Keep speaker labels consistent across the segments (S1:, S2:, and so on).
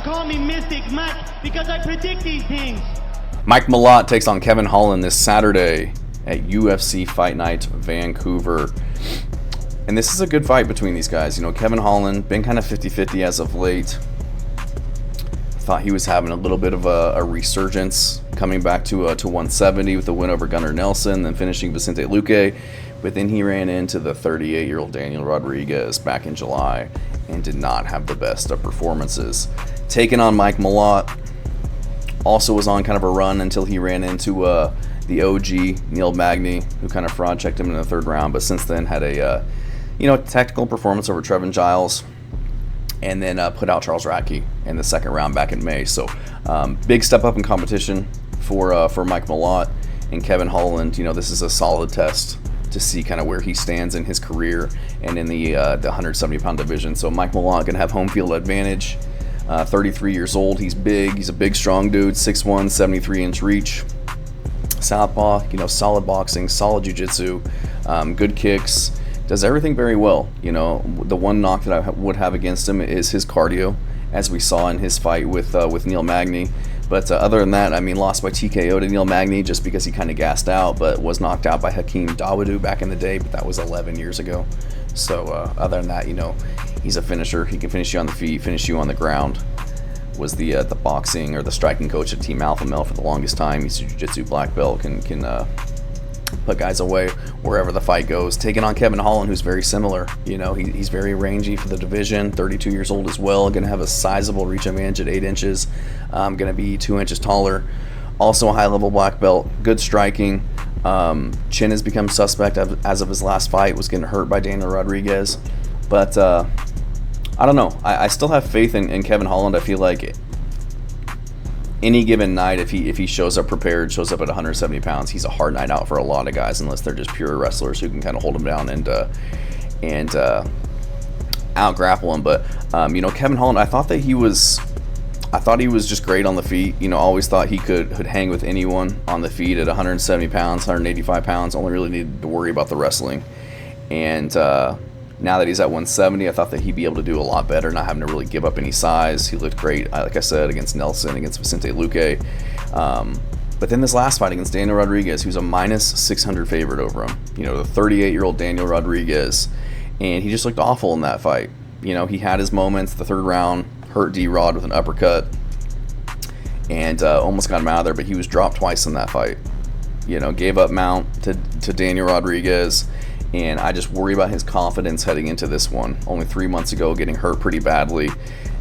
S1: call me Mystic Mike because I predict these things.
S2: Mike Malott takes on Kevin Holland this Saturday at UFC Fight Night, Vancouver. And this is a good fight between these guys. You know, Kevin Holland, been kind of 50-50 as of late. Thought he was having a little bit of a resurgence, coming back to 170 with a win over Gunnar Nelson, then finishing Vicente Luque. But then he ran into the 38-year-old Daniel Rodriguez back in July and did not have the best of performances. Taking on Mike Malott, also was on kind of a run until he ran into the OG, Neil Magny, who kind of fraud checked him in the third round, but since then had a tactical performance over Trevin Giles, and then put out Charles Radke in the second round back in May. So big step up in competition for Mike Malott and Kevin Holland. You know, this is a solid test to see kind of where he stands in his career and in the 170-pound division. So Mike Malott gonna have home field advantage. 33 years old. He's big. He's a big, strong dude. 6'1", 73-inch reach. Southpaw. You know, solid boxing, solid jiu-jitsu, good kicks. Does everything very well. You know, the one knock that I would have against him is his cardio, as we saw in his fight with Neil Magny. But other than that, I mean, lost by TKO to Neil Magny just because he kind of gassed out, but was knocked out by Hakeem Dawodu back in the day, but that was 11 years ago. So other than that, you know, he's a finisher. He can finish you on the feet, finish you on the ground. Was the boxing or the striking coach at Team Alpha Male for the longest time. He's a jiu-jitsu black belt, can put guys away wherever the fight goes. Taking on Kevin Holland, who's very similar. You know, he's very rangy for the division, 32 years old as well, going to have a sizable reach advantage at 8 inches, going to be 2 inches taller. Also a high-level black belt, good striking. Chin has become suspect as of his last fight, was getting hurt by Daniel Rodriguez. But I don't know. I still have faith in Kevin Holland. I feel like any given night, if he shows up prepared, shows up at 170 pounds, he's a hard night out for a lot of guys, unless they're just pure wrestlers who can kind of hold him down and out grapple him. But you know, Kevin Holland, I thought he was just great on the feet. You know, always thought he could hang with anyone on the feet at 170 pounds, 185 pounds. Only really needed to worry about the wrestling. And now that he's at 170, I thought that he'd be able to do a lot better, not having to really give up any size. He looked great, like I said, against Nelson, against Vicente Luque. But then this last fight against Daniel Rodriguez, who's a minus 600 favorite over him. You know, the 38-year-old Daniel Rodriguez. And he just looked awful in that fight. You know, he had his moments. The third round, hurt D-Rod with an uppercut. And almost got him out of there, but he was dropped twice in that fight. You know, gave up mount to Daniel Rodriguez. And I just worry about his confidence heading into this one. Only 3 months ago, getting hurt pretty badly.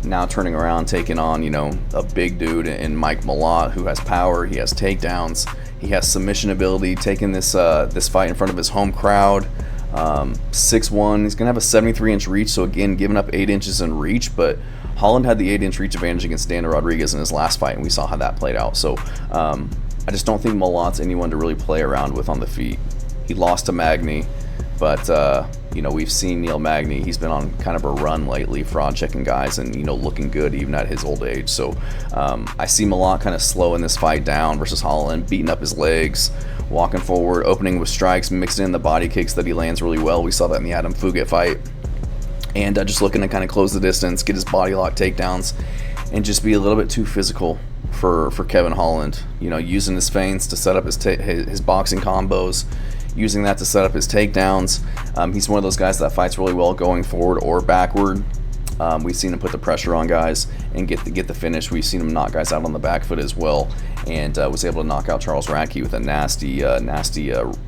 S2: Now turning around, taking on, you know, a big dude in Mike Malott, who has power. He has takedowns. He has submission ability. Taking this fight in front of his home crowd. 6'1". He's gonna have a 73-inch reach. So again, giving up 8 inches in reach. But Holland had the 8-inch reach advantage against Daniel Rodriguez in his last fight, and we saw how that played out. So I just don't think Malott's anyone to really play around with on the feet. He lost to Magny. But, you know, we've seen Neil Magny. He's been on kind of a run lately, fraud checking guys and, you know, looking good even at his old age. So I see Malott kind of slowing this fight down versus Holland, beating up his legs, walking forward, opening with strikes, mixing in the body kicks that he lands really well. We saw that in the Adam Fugit fight. And just looking to kind of close the distance, get his body lock takedowns, and just be a little bit too physical for Kevin Holland. You know, using his feints to set up his boxing combos, using that to set up his takedowns. He's one of those guys that fights really well going forward or backward. We've seen him put the pressure on guys and get the finish. We've seen him knock guys out on the back foot as well, and was able to knock out Charles Radke with a nasty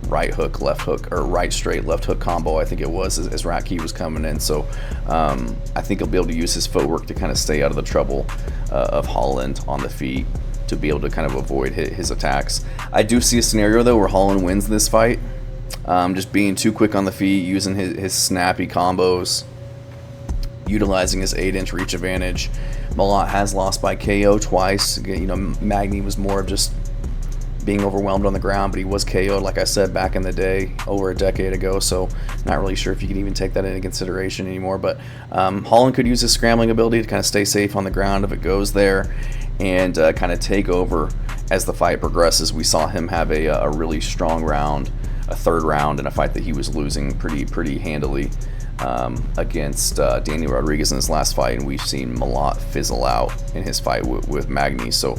S2: right hook, left hook, or right straight, left hook combo, I think it was, as Radke was coming in. So I think he'll be able to use his footwork to kind of stay out of the trouble of Holland on the feet, to be able to kind of avoid his attacks. I do see a scenario, though, where Holland wins this fight. Just being too quick on the feet, using his snappy combos, utilizing his 8-inch reach advantage. Malott has lost by KO twice. You know, Magny was more of just being overwhelmed on the ground, but he was KO'd, like I said, back in the day, over a decade ago, so not really sure if you can even take that into consideration anymore. But Holland could use his scrambling ability to kind of stay safe on the ground if it goes there, and kind of take over as the fight progresses. We saw him have a really strong round, a third round, in a fight that he was losing pretty handily against Daniel Rodriguez in his last fight, and we've seen Malott fizzle out in his fight with Magny. So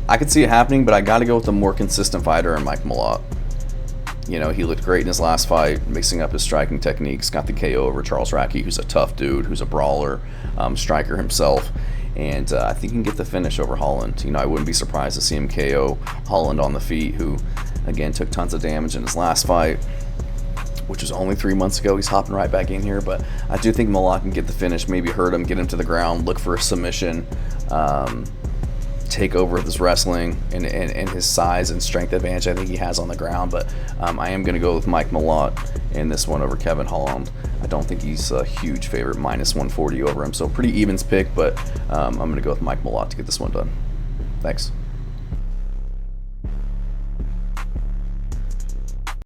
S2: I could see it happening, but I got to go with a more consistent fighter in Mike Malott. You know, he looked great in his last fight, mixing up his striking techniques, got the KO over Charles Racky, who's a tough dude, who's a brawler, striker himself. And I think he can get the finish over Holland. You know, I wouldn't be surprised to see him KO Holland on the feet, who, again, took tons of damage in his last fight, which was only 3 months ago. He's hopping right back in here, but I do think Malott can get the finish, maybe hurt him, get him to the ground, look for a submission, take over with his wrestling and his size and strength advantage I think he has on the ground. But I am going to go with Mike Malott in this one over Kevin Holland. I don't think he's a huge favorite, minus 140 over him, so pretty evens pick, but I'm going to go with Mike Malott to get this one done. Thanks.